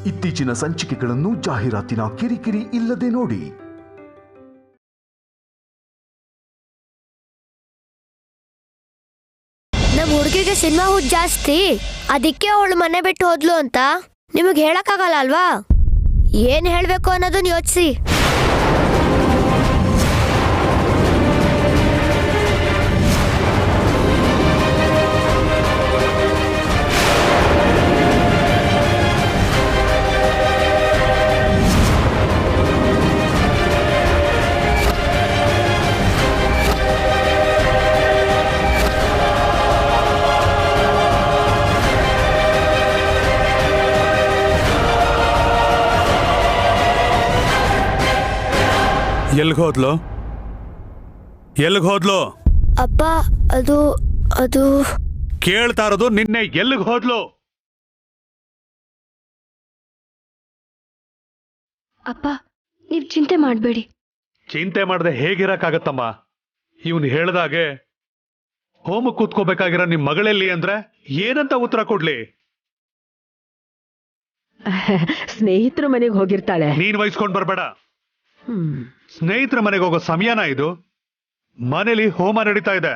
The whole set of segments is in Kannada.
ಇತ್ತೀಚಿನ ಸಂಚಿಕೆಗಳನ್ನು ಜಾಹೀರಾತಿನ ಕಿರಿಕಿರಿ ಇಲ್ಲದೆ ನೋಡಿ. ನಮ್ ಹುಡುಗಿಗೆ ಸಿನಿಮಾ ಹುಚ್ಚು ಜಾಸ್ತಿ, ಅದಕ್ಕೆ ಅವಳು ಮನೆ ಬಿಟ್ಟು ಹೋದ್ಲು ಅಂತ ನಿಮಗೆ ಹೇಳಕ್ಕಾಗಲ್ಲ ಅಲ್ವಾ? ಏನ್ ಹೇಳ್ಬೇಕು ಅನ್ನೋದನ್ನ ಯೋಚಿಸಿ. ಎಲ್ಗೋದ್ಲು ಅಪ್ಪ, ಅದು ಕೇಳ್ತಾ ಇರೋದು ನಿನ್ನೆ ಎಲ್ಲಿಗೆ ಹೋದ್ಲು? ಅಪ್ಪ, ನೀವ್ ಚಿಂತೆ ಮಾಡಬೇಡಿ. ಚಿಂತೆ ಮಾಡದೆ ಹೇಗಿರಕ್ಕಾಗತ್ತಮ್ಮ? ಇವನು ಹೇಳ್ದಾಗೆ ಹೋಮ ಕೂತ್ಕೋಬೇಕಾಗಿರೋ ನಿಮ್ ಮಗಳೆಲ್ಲಿ ಅಂದ್ರೆ ಏನಂತ ಉತ್ತರ ಕೊಡ್ಲಿ? ಸ್ನೇಹಿತರ ಮನೆಗೆ ಹೋಗಿರ್ತಾಳೆ. ನೀನ್ ವಹಿಸ್ಕೊಂಡ್ ಬರ್ಬೇಡ. ಸ್ನೇಹಿತರ ಮನೆಗೆ ಹೋಗೋ ಸಮಯನ ಇದು? ಮನೇಲಿ ಹೋಮ ನಡೀತಾ ಇದೆ,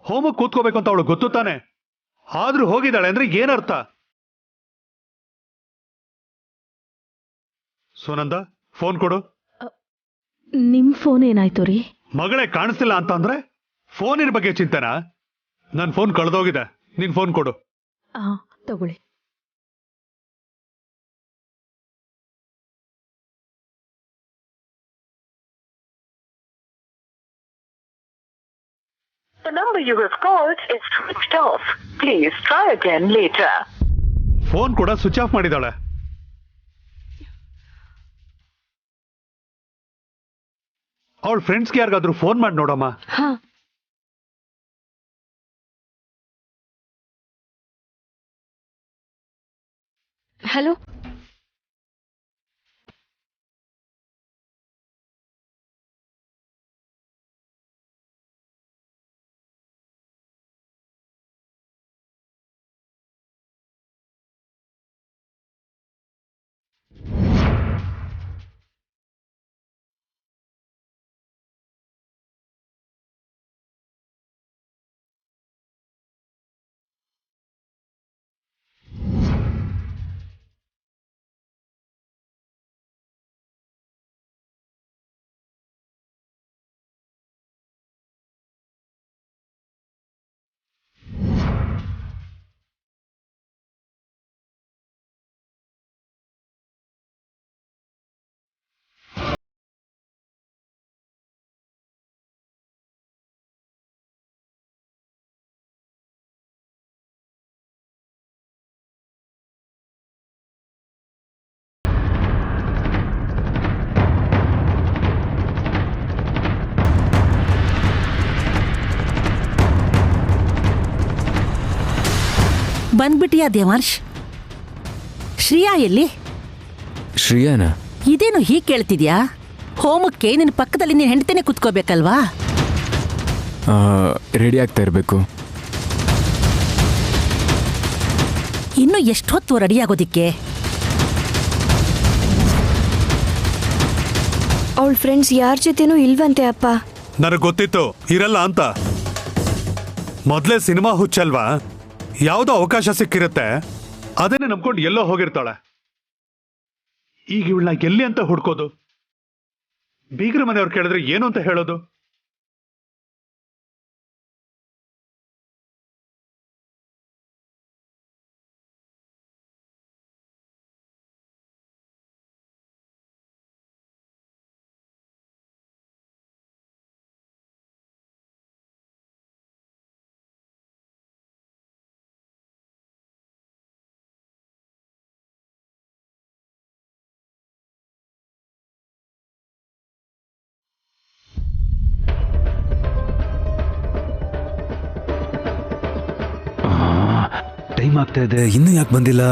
ಹೋಮ ಕೂತ್ಕೋಬೇಕು ಅಂತ ಅವಳು ಗೊತ್ತು ತಾನೆ. ಆದ್ರೂ ಹೋಗಿದ್ದಾಳೆ ಅಂದ್ರೆ ಏನರ್ಥ? ಸುನಂದ, ಫೋನ್ ಕೊಡು. ನಿಮ್ ಫೋನ್ ಏನಾಯ್ತು ರೀ? ಮಗಳೇ ಕಾಣಿಸ್ತಿಲ್ಲ ಅಂತ ಅಂದ್ರೆ ಫೋನಿನ ಬಗ್ಗೆ ಚಿಂತೆನಾ? ನನ್ ಫೋನ್ ಕಳೆದೋಗಿದೆ, ನಿನ್ ಫೋನ್ ಕೊಡು. ತಗೊಳ್ಳಿ. The number you have called is switched off. Please try again later. Phone ಕೂಡ ಸ್ವಿಚ್ ಆಫ್ ಮಾಡಿದಾಳೆ. ಅವಳ ಫ್ರೆಂಡ್ಸ್ಗೆ ಯಾರಿಗಾದ್ರೂ ಫೋನ್ ಮಾಡಿ ನೋಡಮ್ಮ. ಹಲೋ, ಬಂದ್ಬಿಟ್ಟಿಯಾ ದೇವಾಂಶ್? ಶ್ರೀಯಾ ಎಲ್ಲಿ? ಶ್ರೀಯಾನ? ಇದೇನು ಹೀಗೆ ಕೇಳ್ತಿದ್ಯಾ? ಹೋಮಕ್ಕೆ ನಿನ್ನ ಪಕ್ಕದಲ್ಲಿ ನೀನು ಹೆಂಡತಿನೇ ಕುತ್ಕೋಬೇಕಲ್ವಾ? ರೆಡಿ ಆಗ್ತಾ ಇರಬೇಕು. ಇನ್ನು ಎಷ್ಟೊತ್ತು ರೆಡಿ ಆಗೋದಿಕ್ಕೆ? ಅವಳ ಫ್ರೆಂಡ್ಸ್ ಯಾರ ಜೊತೆನೂ ಇಲ್ವಂತೆ ಅಪ್ಪ. ನನಗೆ ಗೊತ್ತಿತ್ತು ಇರಲ್ಲ ಅಂತ. ಮೊದ್ಲೇ ಸಿನಿಮಾ ಹುಚ್ಚಲ್ವಾ? ಯಾವುದೋ ಅವಕಾಶ ಸಿಕ್ಕಿರುತ್ತೆ, ಅದನ್ನೇ ನಂಬ್ಕೊಂಡು ಎಲ್ಲೋ ಹೋಗಿರ್ತಾಳೆ. ಈಗ ಇವಳನ್ನ ಎಲ್ಲಿ ಅಂತ ಹುಡ್ಕೋದು? ಬೀಗರ ಮನೆಯವ್ರು ಕೇಳಿದ್ರೆ ಏನು ಅಂತ ಹೇಳೋದು? ಟೈಮ್ ಆಗ್ತಾ ಇದೆ, ಇನ್ನೂ ಯಾಕೆ ಬಂದಿಲ್ಲ?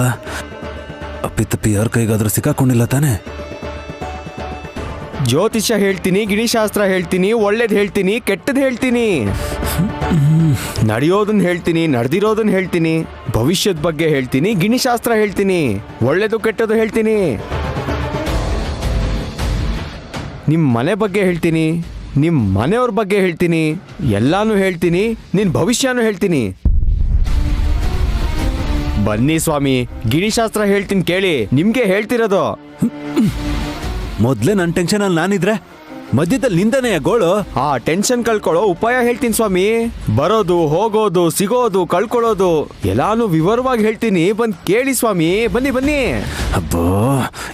ಅಪ್ಪಿತಪ್ಪಿ ಯಾರ ಕೈಗಾದ್ರೂ ಸಿಕ್ಕಾಕೊಂಡಿಲ್ಲ ತಾನೆ? ಜ್ಯೋತಿಷ್ಯ ಹೇಳ್ತೀನಿ, ಗಿಣಿಶಾಸ್ತ್ರ ಹೇಳ್ತೀನಿ, ಒಳ್ಳೇದು ಹೇಳ್ತೀನಿ, ಕೆಟ್ಟದ್ದು ಹೇಳ್ತೀನಿ, ನಡೆಯೋದನ್ನ ಹೇಳ್ತೀನಿ, ನಡೆದಿರೋದನ್ನ ಹೇಳ್ತೀನಿ, ಭವಿಷ್ಯದ ಬಗ್ಗೆ ಹೇಳ್ತೀನಿ, ಗಿಣಿಶಾಸ್ತ್ರ ಹೇಳ್ತೀನಿ, ಒಳ್ಳೇದು ಕೆಟ್ಟದ್ದು ಹೇಳ್ತೀನಿ, ನಿಮ್ಮ ಮನೆ ಬಗ್ಗೆ ಹೇಳ್ತೀನಿ, ನಿಮ್ಮ ಮನೆಯವ್ರ ಬಗ್ಗೆ ಹೇಳ್ತೀನಿ, ಎಲ್ಲಾನು ಹೇಳ್ತೀನಿ, ನಿನ್ನ ಭವಿಷ್ಯನೂ ಹೇಳ್ತೀನಿ. ಬನ್ನಿ ಸ್ವಾಮಿ, ಗಿಣಿಶಾಸ್ತ್ರ ಹೇಳ್ತೀನಿ ಕೇಳಿ, ನಿಮ್ಗೆ ಹೇಳ್ತಿರೋದು. ಮೊದ್ಲೇ ನನ್ನ ಟೆನ್ಷನ್ ಅಲ್ಲಿ ನಾನಿದ್ರೆ ಮಧ್ಯದಲ್ಲಿ ನಿಂದನೆ ಗೋಳು. ಆ ಟೆನ್ಷನ್ ಕಳ್ಕೊಳ್ಳೋ ಉಪಾಯ ಹೇಳ್ತೀನಿ ಸ್ವಾಮಿ. ಬರೋದು, ಹೋಗೋದು, ಸಿಗೋದು, ಕಳ್ಕೊಳ್ಳೋದು ಎಲ್ಲಾನು ವಿವರವಾಗಿ ಹೇಳ್ತೀನಿ, ಬಂದ್ ಕೇಳಿ ಸ್ವಾಮಿ. ಬನ್ನಿ ಬನ್ನಿ. ಅಬ್ಬೋ,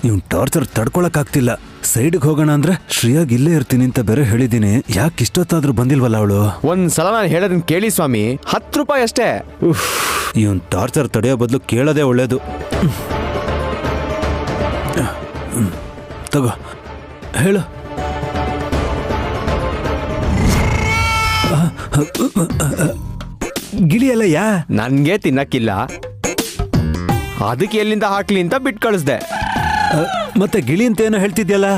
ಇವ್ನ್ ಟಾರ್ಚರ್ ತಡ್ಕೊಳಕ್ಕಾಗ್ತಿಲ್ಲ. ಸೈಡ್ಗೆ ಹೋಗೋಣ ಅಂದ್ರೆ ಶ್ರೀಯಾಗ್ ಇಲ್ಲೇ ಇರ್ತೀನಿ ಅಂತ ಬೇರೆ ಹೇಳಿದೀನಿ. ಯಾಕೆ ಇಷ್ಟೊತ್ತಾದ್ರೂ ಬಂದಿಲ್ವಲ್ಲ ಅವಳು? ಒಂದ್ಸಲ ನಾನು ಹೇಳೋದನ್ನ ಕೇಳಿ ಸ್ವಾಮಿ, 10 ರೂಪಾಯಿ ಅಷ್ಟೇ. ಇವನ್ ಟಾರ್ಚರ್ ತಡೆಯೋ ಬದಲು ಕೇಳೋದೇ ಒಳ್ಳೇದು. ತಗೋ ಹೇಳು. ಗಿಳಿಯಲ್ಲ ಯಾ ನನ್ಗೆ ತಿನ್ನಕ್ಕಿಲ್ಲ, ಅದಕ್ಕೆ ಎಲ್ಲಿಂದ ಹಾಕ್ಲಿ ಅಂತ ಬಿಟ್ಟು ಕಳಿಸ್ದೆ. ಮತ್ತೆ ಗಿಳಿ ಅಂತ ಏನೋ ಹೇಳ್ತಿದ್ಯಲ್ಲ?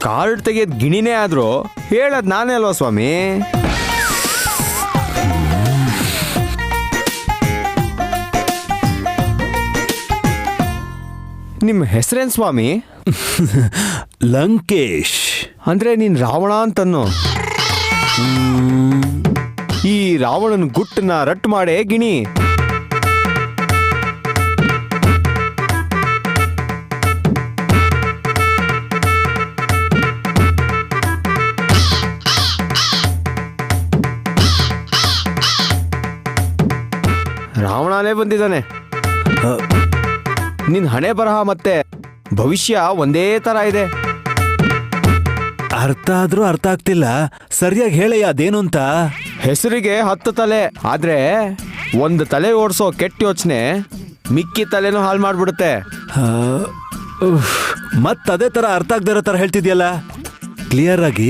ಕಾರ್ಡ್ ತೆಗೆಯೋದ್ ಗಿಣಿನೇ ಆದ್ರೂ ಹೇಳದ್ ನಾನೇ ಅಲ್ವಾ ಸ್ವಾಮಿ? ನಿಮ್ಮ ಹೆಸರೇನ್ ಸ್ವಾಮಿ? ಲಂಕೇಶ್. ಅಂದ್ರೆ ನೀನ್ ರಾವಣ ಅಂತನ್ನು. ಈ ರಾವಣನ ಗುಟ್ಟನ್ನ ರಟ್ಟು ಮಾಡೇ ಗಿಣಿ. ರಾವಣನೇ ಬಂದಿದ್ದಾನೆ. ನಿನ್ ಹಣೆ ಬರಹ ಮತ್ತೆ ಭವಿಷ್ಯ ಒಂದೇ ತರ ಇದೆ. ಅರ್ಥ ಆದ್ರೂ ಅರ್ಥ ಆಗ್ತಿಲ್ಲ. ಸರಿಯಾಗಿ ಹೇಳಯ್ಯ ಅದೇನು ಅಂತ. ಹೆಸರಿಗೆ 10 ತಲೆ, ಆದ್ರೆ ಒಂದು ತಲೆ ಓಡಿಸೋ ಕೆಟ್ಟ ಯೋಚನೆ ಮಿಕ್ಕಿ ತಲೆನೂ ಹಾಳು ಮಾಡ್ಬಿಡುತ್ತೆ. ಮತ್ತದೇ ತರ ಅರ್ಥ ಆಗದಿರೋ ತರ ಹೇಳ್ತಿದ್ಯಲ್ಲ. ಕ್ಲಿಯರ್ ಆಗಿ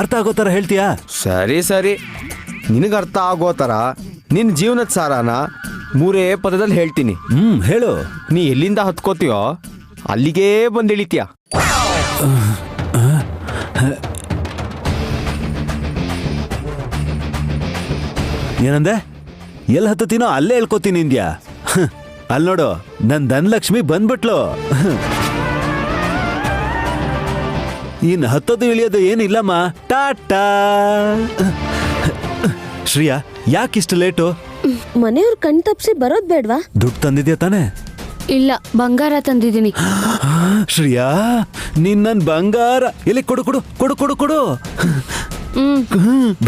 ಅರ್ಥ ಆಗೋ ತರ ಹೇಳ್ತೀಯಾ? ಸರಿ ಸರಿ, ನಿನಗೆ ಅರ್ಥ ಆಗೋ ತರ ನಿನ್ನ ಜೀವನದ ಸಾರಾನ 3 ಪದದಲ್ಲಿ ಹೇಳ್ತೀನಿ. ಹೇಳು. ನೀ ಎಲ್ಲಿಂದ ಹತ್ಕೋತೀಯೋ ಅಲ್ಲಿಗೇ ಬಂದು ಇಳಿತೀಯ. ಏನಂದೆ? ಎಲ್ಲಿ ಹತ್ತತೀನೋ ಅಲ್ಲೇ ಹೇಳ್ಕೊತೀನಿ ಇಂದ್ಯಾ. ಅಲ್ಲಿ ನೋಡು, ನನ್ ಧನಲಕ್ಷ್ಮಿ ಬಂದ್ಬಿಟ್ಲು. ಇನ್ ಹತ್ತದು ಇಳಿಯೋದು ಏನಿಲ್ಲಮ್ಮ. ಟಾಟಾ. ಶ್ರೀಯಾ, ಯಾಕಿಷ್ಟು ಲೇಟು? ಮನೆಯವ್ರ ಕಣ್ ತಪ್ಸಿ ಬರೋದ್ ಬೇಡ್ವಾ? ದುಡ್ಡು ತಂದಿದ್ಯಾ ತಾನೆ? ಇಲ್ಲ, ಬಂಗಾರ ತಂದಿದ್ದೀನಿ. ಶ್ರೀಯಾ, ನಿನ್ನ ಬಂಗಾರ ಎಲ್ಲಿ? ಕೊಡು ಕೊಡು ಕೊಡು ಕೊಡು ಕೊಡು.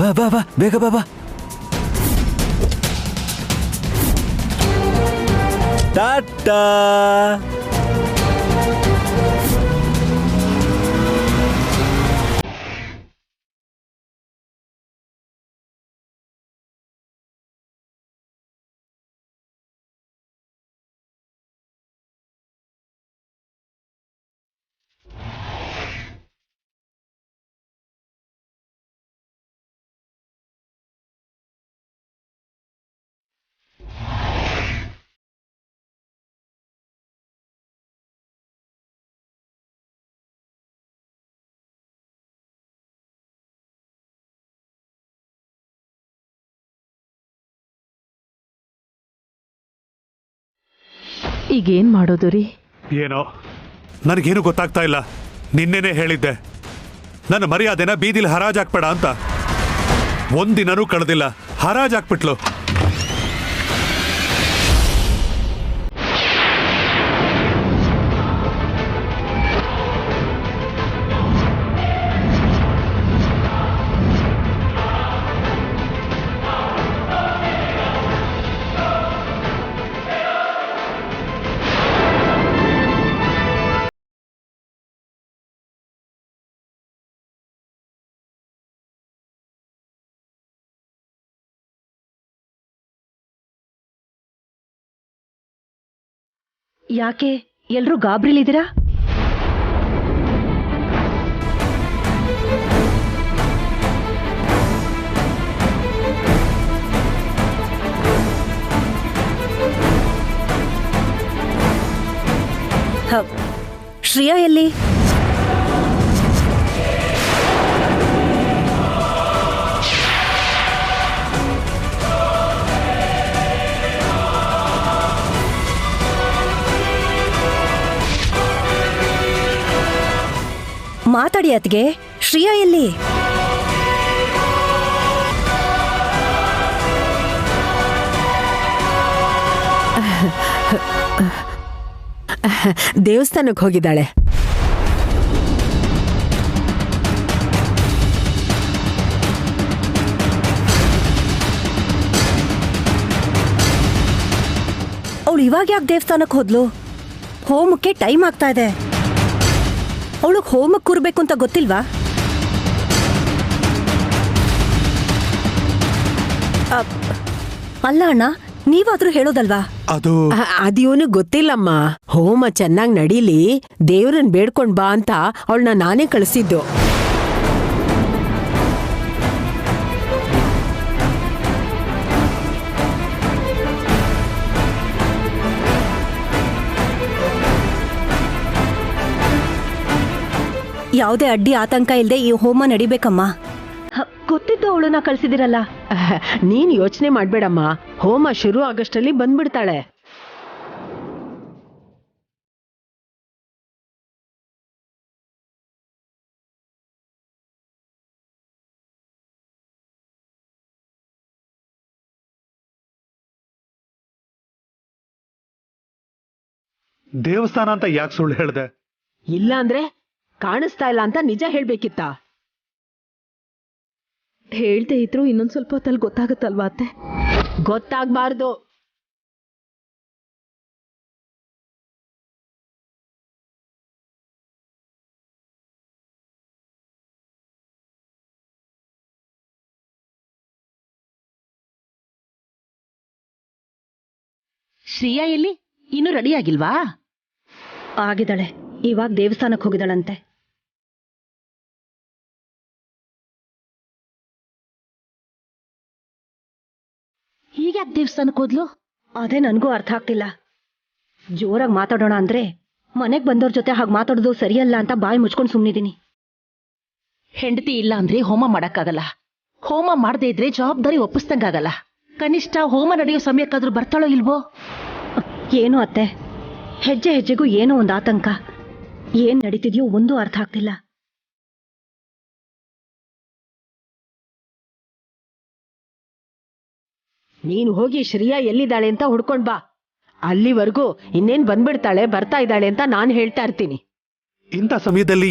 ಬಾ ಬಾ ಬಾ, ಬೇಗ ಬಾ ಬಾ. ಟಾಟಾ. ಈಗೇನ್ ಮಾಡೋದು ರೀ? ಏನೋ ನನಗೇನು ಗೊತ್ತಾಗ್ತಾ ಇಲ್ಲ. ನಿನ್ನೆನೆ ಹೇಳಿದ್ದೆ ನನ್ನ ಮರ್ಯಾದೆನ ಬೀದಿಲಿ ಹರಾಜಾಕ್ಬೇಡ ಅಂತ. ಒಂದಿನನೂ ಕಳೆದಿಲ್ಲ, ಹರಾಜಾಕ್ಬಿಟ್ಲು. ಯಾಕೆ ಎಲ್ರೂ ಗಾಬ್ರಿಲಿದ್ದೀರಾ? ಶ್ರೇಯಾ ಎಲ್ಲಿ? ಮಾತಾಡಿ ಅತ್ಗೆ, ಶ್ರೇಯಾ ಎಲ್ಲಿ? ದೇವಸ್ಥಾನಕ್ಕೆ ಹೋಗಿದ್ದಾಳೆ. ಅವಳು ಇವಾಗ ಯಾಕೆ ದೇವಸ್ಥಾನಕ್ಕೆ ಹೋದ್ಲು? ಹೋಮಕ್ಕೆ ಟೈಮ್ ಆಗ್ತಾ ಇದೆ. ಅವಳು ಹೋಮಕ್ಕೆ ಕೂರ್ಬೇಕು ಅಂತ ಗೊತ್ತಿಲ್ವಾ? ಅಲ್ಲ ಅಣ್ಣ, ನೀವಾದ್ರೂ ಹೇಳೋದಲ್ವಾ? ಅದು ಅದಿವನು ಗೊತ್ತಿಲ್ಲಮ್ಮ. ಹೋಮ ಚೆನ್ನಾಗ್ ನಡೀಲಿ, ದೇವ್ರನ್ ಬೇಡ್ಕೊಂಡ್ ಬಾ ಅಂತ ಅವಳನ್ನ ನಾನೇ ಕಳಿಸಿದ್ದು. ಯಾವುದೇ ಅಡ್ಡಿ ಆತಂಕ ಇಲ್ಲದೆ ಈ ಹೋಮ ನಡಿಬೇಕಮ್ಮ. ಗೊತ್ತಿದ್ದು ಅವಳನ್ನ ಕಳ್ಸಿದಿರಲ್ಲ. ನೀನ್ ಯೋಚನೆ ಮಾಡ್ಬೇಡಮ್ಮ, ಹೋಮ ಶುರು ಆಗಷ್ಟಲ್ಲಿ ಬಂದ್ಬಿಡ್ತಾಳೆ. ದೇವಸ್ಥಾನ ಅಂತ ಯಾಕೆ ಸುಳ್ಳು ಹೇಳ್ದೆ? ಇಲ್ಲ ಅಂದ್ರೆ ಕಾಣಿಸ್ತಾ ಇಲ್ಲ ಅಂತ ನಿಜ ಹೇಳ್ಬೇಕಿತ್ತ? ಹೇಳ್ದೆ ಇದ್ರು ಇನ್ನೊಂದ್ ಸ್ವಲ್ಪ ಹೊತ್ತಲ್ಲಿ ಗೊತ್ತಾಗುತ್ತಲ್ವಾ ಅತ್ತೆ? ಗೊತ್ತಾಗ್ಬಾರ್ದು. ಶ್ರೇಯಾ ಎಲ್ಲಿ? ಇನ್ನೂ ರೆಡಿ ಆಗಿಲ್ವಾ? ಆಗಿದ್ದಾಳೆ, ಇವಾಗ ದೇವಸ್ಥಾನಕ್ಕೆ ಹೋಗಿದ್ದಾಳಂತೆ. ಹೀಗ್ಯಾಕೆ ದೇವಸ್ಥಾನಕ್ಕೆ ಹೋದ್ಲು? ಅದೇ ನನಗೂ ಅರ್ಥ ಆಗ್ತಿಲ್ಲ. ಜೋರಾಗಿ ಮಾತಾಡೋಣ ಅಂದ್ರೆ ಮನೆಗ್ ಬಂದವ್ರ ಜೊತೆ ಹಾಗೆ ಮಾತಾಡೋದು ಸರಿಯಲ್ಲ ಅಂತ ಬಾಯಿ ಮುಚ್ಕೊಂಡು ಸುಮ್ಮನಿದ್ದೀನಿ. ಹೆಂಡತಿ ಇಲ್ಲ ಅಂದ್ರೆ ಹೋಮ ಮಾಡಕ್ಕಾಗಲ್ಲ. ಹೋಮ ಮಾಡದೇ ಇದ್ರೆ ಜವಾಬ್ದಾರಿ ಒಪ್ಪಿಸ್ದಂಗಾಗಲ್ಲ. ಕನಿಷ್ಠ ಹೋಮ ನಡೆಯೋ ಸಮಯಕ್ಕಾದ್ರೂ ಬರ್ತಾಳೋ ಇಲ್ವೋ? ಏನು ಅತ್ತೆ, ಹೆಜ್ಜೆ ಹೆಜ್ಜೆಗೂ ಏನೋ ಒಂದು ಆತಂಕ. ಏನ್ ನಡೀತಿದ್ಯೋ ಒಂದೂ ಅರ್ಥ ಆಗ್ತಿಲ್ಲ. ನೀನು ಹೋಗಿ ಶ್ರೇಯಾ ಎಲ್ಲಿದ್ದಾಳೆ ಅಂತ ಹುಡ್ಕೊಂಡ್ ಬಾ. ಅಲ್ಲಿವರೆಗೂ ಇನ್ನೇನ್ ಬಂದ್ಬಿಡ್ತಾಳೆ, ಬರ್ತಾ ಇದ್ದಾಳೆ ಅಂತ ನಾನ್ ಹೇಳ್ತಾ ಇರ್ತೀನಿ. ಇಂಥ ಸಮಯದಲ್ಲಿ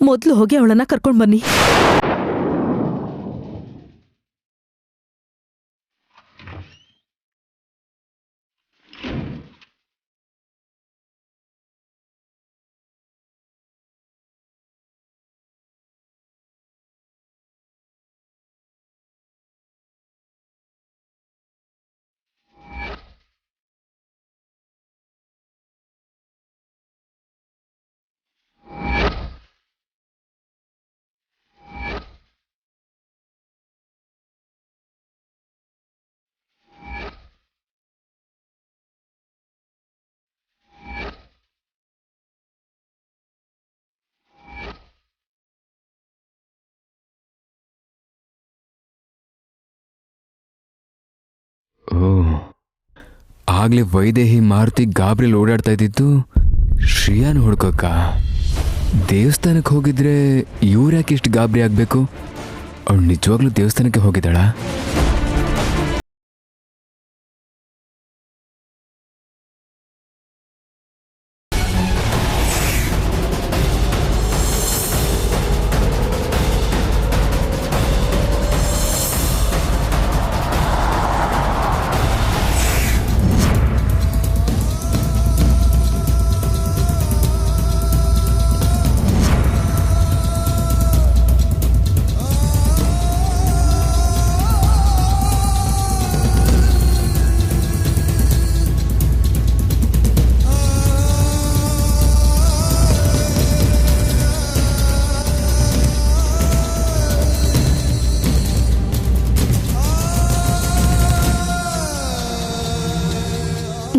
ಮೊದ್ಲು ಹೋಗಿ ಅವಳನ್ನ ಕರ್ಕೊಂಡ್ ಬನ್ನಿ. ಆಗ್ಲೇ ವೈದೇಹಿ ಮಾರುತಿ ಗಾಬ್ರಿಲ್ ಓಡಾಡ್ತಾ ಇದ್ದಿದ್ದು ಶ್ರೇಯಾನ ಹುಡ್ಕೋಕ. ದೇವಸ್ಥಾನಕ್ಕೆ ಹೋಗಿದ್ರೆ ಇವ್ರ್ಯಾಕೆ ಇಷ್ಟು ಗಾಬರಿ ಆಗ್ಬೇಕು? ಅವಳು ನಿಜವಾಗ್ಲೂ ದೇವಸ್ಥಾನಕ್ಕೆ ಹೋಗಿದ್ದಾಳ?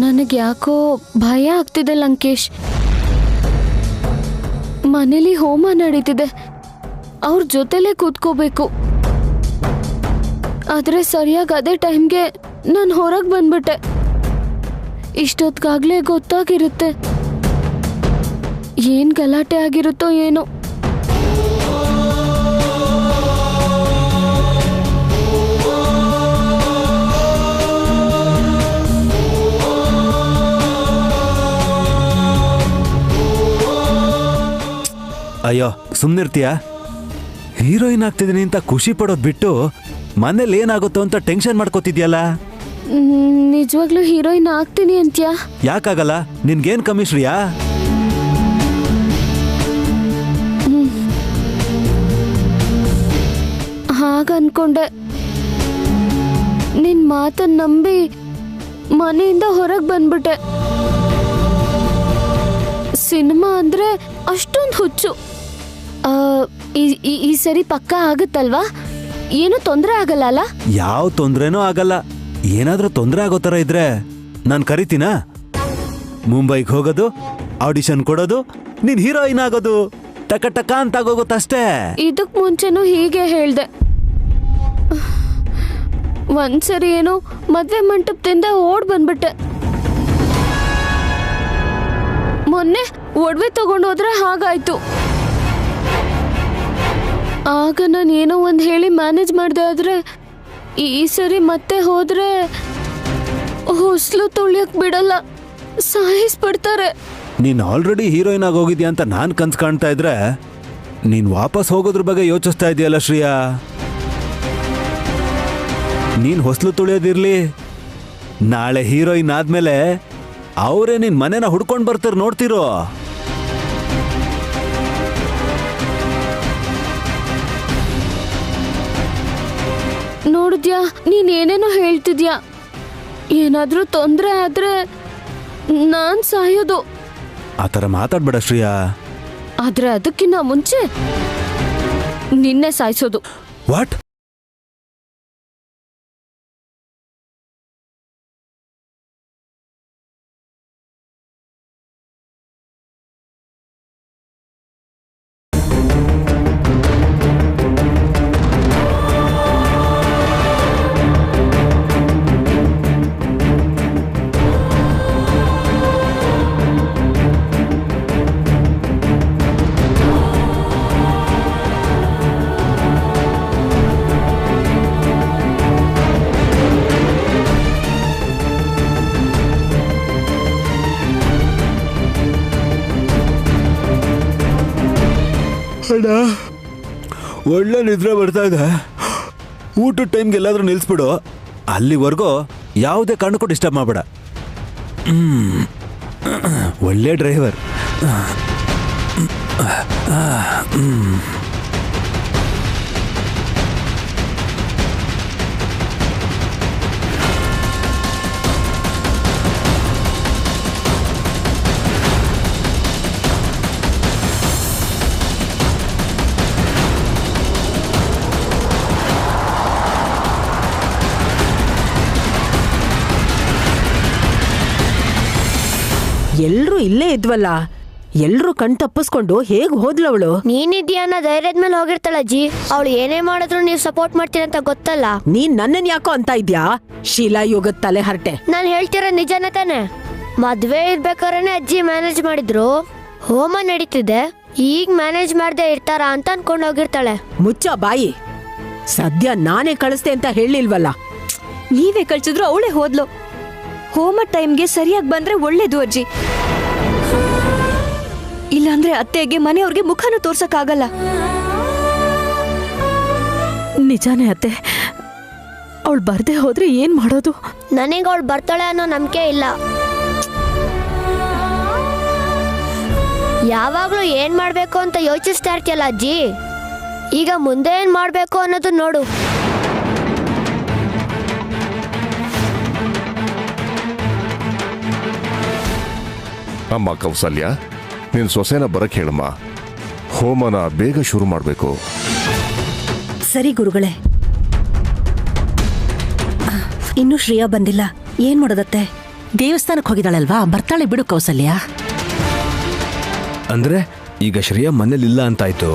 ನನಗೆ ಯಾಕೋ ಭಯ ಆಗ್ತಿದೆ ಲಂಕೇಶ್. ಮನೇಲಿ ಹೋಮ ನಡೀತಿದೆ, ಅವ್ರ ಜೊತೆಲೇ ಕೂತ್ಕೋಬೇಕು. ಆದ್ರೆ ಸರಿಯಾಗಿ ಅದೇ ಟೈಮ್ಗೆ ನಾನು ಹೊರಗೆ ಬಂದ್ಬಿಟ್ಟೆ. ಇಷ್ಟೊತ್ತಿಗಾಗ್ಲೇ ಗೊತ್ತಾಗಿರುತ್ತೆ. ಏನ್ ಗಲಾಟೆ ಆಗಿರುತ್ತೋ ಏನೋ. ಅಯ್ಯೋ ಸುಮ್ನಿರ್ತೀಯ? ಹೀರೋಯಿನ್ ಆಗ್ತಿದ್ದೀನಿ ಅಂತ ಖುಷಿ ಪಡೋದ್ ಬಿಟ್ಟು ಮನೇಲಿ ಏನಾಗುತ್ತೋ ಅಂತ ಟೆನ್ಷನ್ ಮಾಡ್ಕೋತಿದ್ಯಲ್ಲ. ನಿಜವಾಗ್ಲೂ ಹೀರೋಯಿನ್ ಆಗ್ತೀನಿ ಅಂತ್ಯಾ? ಯಾಕಾಗಲ್ಲ? ನಿನ್ಗೇನ್ ಕಮ್ಮಿ ಶ್ರೇಯಾ? ಹಾಗನ್ಕೊಂಡೆ. ನಿನ್ ಮಾತನ್ನ ನಂಬಿ ಮನೆಯಿಂದ ಹೊರಗೆ ಬಂದ್ಬಿಟ್ಟೆ. ಸಿನಿಮಾ ಅಂದ್ರೆ ಅಷ್ಟೊಂದು ಹುಚ್ಚು. ಈ ಸರಿ ಪಕ್ಕ ಆಗುತ್ತಲ್ವಾ? ಏನು ತೊಂದರೆ ಆಗಲ್ಲ ಅಲ್ಲ? ಯಾವ ತೊಂದ್ರೆನೂ ಆಗಲ್ಲ. ಏನಾದ್ರೂ ತೊಂದರೆ ಆಗೋ ತರ ಇದ್ರೆ ನಾನ್ ಕರಿತೀನಾ? ಮುಂಬೈಗೆ ಹೋಗೋದು, ಆಡಿಷನ್ ಕೊಡೋದು, ನೀನ್ ಹೀರೋಯಿನ್ ಆಗೋದು, ಟಕ ಟಕ ಅಂತ ಆಗೋಗುತ್ತಷ್ಟೇ. ಇದಕ್ ಮುಂಚೆನೂ ಹೀಗೆ ಹೇಳ್ದೆ. ಒಂದ್ಸರಿ ಏನೋ ಮದ್ವೆ ಮಂಟಪದಿಂದ ಓಡ್ ಬಂದ್ಬಿಟ್ಟೆ. ಮೊನ್ನೆ ಒಡವೆ ತಗೊಂಡೋದ್ರೆ ಹಾಗಾಯ್ತು. ಆಗ ನಾನು ಏನೋ ಒಂದು ಹೇಳಿ ಮ್ಯಾನೇಜ್ ಮಾಡ್ದೆ. ಆದ್ರೆ ಈ ಸರಿ ಮತ್ತೆ ಹೋದ್ರೆ ಹೊಸ್ಲು ತೊಳ್ಯಕ್ ಬಿಡಲ್ಲ, ಸಾಯಿಸ್ಬಿಡ್ತಾರೆ. ನೀನ್ ಆಲ್ರೆಡಿ ಹೀರೋಯಿನ್ ಆಗಿ ಹೋಗಿದ್ಯಾ ಅಂತ ನಾನ್ ಕನ್ಸ್ ಕಾಣ್ತಾ ಇದ್ರೆ ನೀನ್ ವಾಪಸ್ ಹೋಗೋದ್ರ ಬಗ್ಗೆ ಯೋಚಿಸ್ತಾ ಇದೆಯಲ್ಲ ಶ್ರೇಯಾ. ನೀನ್ ಹೊಸ್ಲು ತುಳಿಯೋದಿರ್ಲಿ, ನಾಳೆ ಹೀರೋಯಿನ್ ಆದ್ಮೇಲೆ ಅವರೇ ನಿನ್ ಮನೆನ ಹುಡ್ಕೊಂಡ್ ಬರ್ತಾರ, ನೋಡ್ತಿರೋ. ನೋಡಿದ್ಯಾ, ನೀನ್ ಏನೇನೋ ಹೇಳ್ತಿದ್ಯಾ. ಏನಾದ್ರೂ ತೊಂದ್ರೆ ಆದ್ರೆ ನಾನ್ ಸಾಯೋದು. ಆತರ ಮಾತಾಡ್ಬೇಡ ಶ್ರೇಯಾ. ಆದ್ರೆ ಅದಕ್ಕಿಂತ ಮುಂಚೆ ನಿನ್ನೆ ಸಾಯಿಸೋದು. ವಾಟ್? ಅಣ್ಣ, ಒಳ್ಳೆ ನಿದ್ರೆ ಬರ್ತಾ ಇದೆ. ಊಟದ ಟೈಮ್ಗೆ ಎಲ್ಲಾದ್ರೂ ನಿಲ್ಸ್ಬಿಡು. ಅಲ್ಲಿವರೆಗೂ ಯಾವುದೇ ಕಾರಣಕ್ಕೂ ಡಿಸ್ಟರ್ಬ್ ಮಾಡಬೇಡ. ಒಳ್ಳೆ ಡ್ರೈವರ್. ಎಲ್ರೂ ಇಲ್ಲೇ ಇದ್ವಲ್ಲ, ಎಲ್ರೂ ಕಣ್ ತಪ್ಪಿಸ್ಕೊಂಡು ಹೇಗ್ ಹೋದ್ಲವಳು? ನೀನಿದ್ಯಾ ಅನ್ನೋ ಧೈರ್ಯದ ಮೇಲೆ ಹೋಗಿರ್ತಾಳ ಅಜ್ಜಿ. ಅವಳು ಏನೇ ಮಾಡಿದ್ರು ನೀವು ಸಪೋರ್ಟ್ ಮಾಡ್ತೀರ ಅಂತ ಗೊತ್ತಲ್ಲ. ನೀನ್ ನನ್ನನ್ ಯಾಕೋ ಅಂತ ಇದ್ಯಾ ಶಿಲಾಯುಗದ ತಲೆ ಹರಟೆ? ನಾನು ಹೇಳ್ತಿರೋ ನಿಜನೇ ತಾನೆ. ಮದ್ವೆ ಇರ್ಬೇಕಾದ್ರೆ ಅಜ್ಜಿ ಮ್ಯಾನೇಜ್ ಮಾಡಿದ್ರು, ಹೋಮ ನಡೀತಿದೆ, ಈಗ ಮ್ಯಾನೇಜ್ ಮಾಡದೆ ಇರ್ತಾರ ಅಂತ ಅನ್ಕೊಂಡು ಹೋಗಿರ್ತಾಳೆ. ಮುಚ್ಚ ಬಾಯಿ. ಸದ್ಯ ನಾನೇ ಕಳಿಸ್ತೆ ಅಂತ ಹೇಳಿಲ್ವಲ್ಲ. ನೀವೇ ಕಳ್ಸಿದ್ರು ಅವಳೇ ಹೋದ್ಲು. ಹೋಮ ಟೈಮ್ಗೆ ಸರಿಯಾಗಿ ಬಂದ್ರೆ ಒಳ್ಳೇದು ಅಜ್ಜಿ. ಇಲ್ಲಾಂದ್ರೆ ಅತ್ತೆಗೆ ಮನೆಯವ್ರಿಗೆ ಮುಖನೂ ತೋರ್ಸಕ್ಕಾಗಲ್ಲ. ನಿಜಾನೇ ಅತ್ತೆ, ಅವಳು ಬರ್ದೇ ಹೋದ್ರೆ ಏನ್ ಮಾಡೋದು? ನನಗೆ ಅವಳು ಬರ್ತಾಳೆ ಅನ್ನೋ ನಂಬಿಕೆ ಇಲ್ಲ. ಯಾವಾಗ್ಲೂ ಏನ್ ಮಾಡ್ಬೇಕು ಅಂತ ಯೋಚಿಸ್ತಾ ಇರ್ತೀಯಲ್ಲ ಅಜ್ಜಿ, ಈಗ ಮುಂದೆ ಏನ್ ಮಾಡ್ಬೇಕು ಅನ್ನೋದು ನೋಡು. ಅಮ್ಮ ಕೌಸಲ್ಯ, ನಿನ್ ಸೊಸೆನ ಬರಕ್ ಹೇಳಮ್ಮ. ಹೋಮನ ಬೇಗ ಶುರು ಮಾಡ್ಬೇಕು. ಸರಿ ಗುರುಗಳೇ. ಇನ್ನು ಶ್ರೇಯಾ ಬಂದಿಲ್ಲ, ಏನ್ ಮಾಡೋದತ್ತೆ? ದೇವಸ್ಥಾನಕ್ಕೆ ಹೋಗಿದಾಳಲ್ವಾ, ಬರ್ತಾಳೆ ಬಿಡು ಕೌಸಲ್ಯ. ಅಂದ್ರೆ ಈಗ ಶ್ರೇಯ ಮನೇಲಿಲ್ಲ ಅಂತಾಯ್ತು.